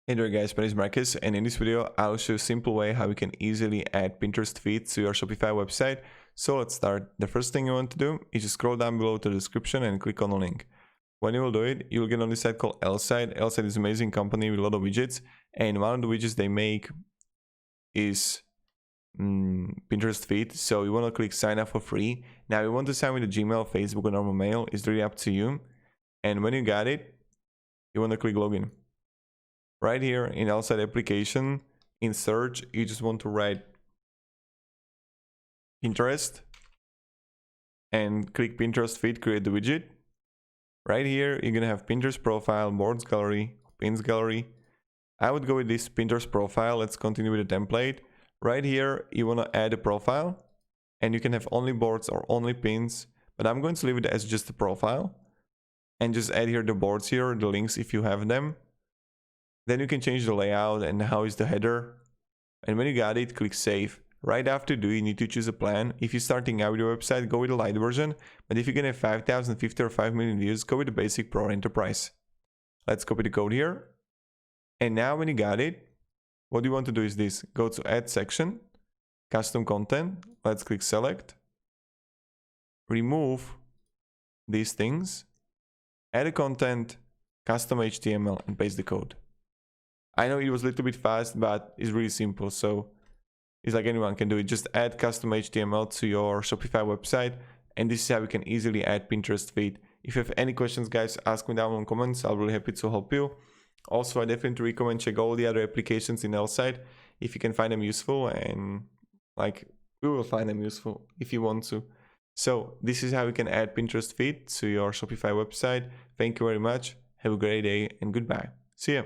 Hey there guys, my name is Marcus, and in this video I'll show you a simple way how you can easily add Pinterest feeds to your Shopify website. So let's start. The first thing you want to do is just scroll down below to the description and click on the link. When you will do it, you will get on this site called Elsite. Elsite is an amazing company with a lot of widgets, and one of the widgets they make is Pinterest feed. So you want to click sign up for free. Now you want to sign with a Gmail, Facebook, or normal mail. It's really up to you. And when you got it, you want to click login. Right here in Elsite application, in search, you just want to write Pinterest and click Pinterest feed, create the widget. Right here, you're gonna have Pinterest profile, boards gallery, pins gallery. I would go with this Pinterest profile. Let's continue with the template. Right here, you wanna add a profile, and you can have only boards or only pins, but I'm going to leave it as just a profile and just add here the boards here, the links if you have them. Then you can change the layout and how is the header. And when you got it, click save. Right after you need to choose a plan. If you're starting out with your website, go with the light version. But if you're gonna have 5,000, 50 or 5 million views, go with the basic pro enterprise. Let's copy the code here. And now when you got it, what you want to do is this. Go to add section, custom content. Let's click select. Remove these things. Add a content, custom HTML, and paste the code. I know it was a little bit fast, but it's really simple. So it's like anyone can do it. Just add custom HTML to your Shopify website. And this is how you can easily add Pinterest feed. If you have any questions, guys, ask me down in the comments. I'll be really happy to help you. Also, I definitely recommend check all the other applications in Elsite if you can find them useful. And like, we will find them useful if you want to. So this is how you can add Pinterest feed to your Shopify website. Thank you very much. Have a great day and goodbye. See ya.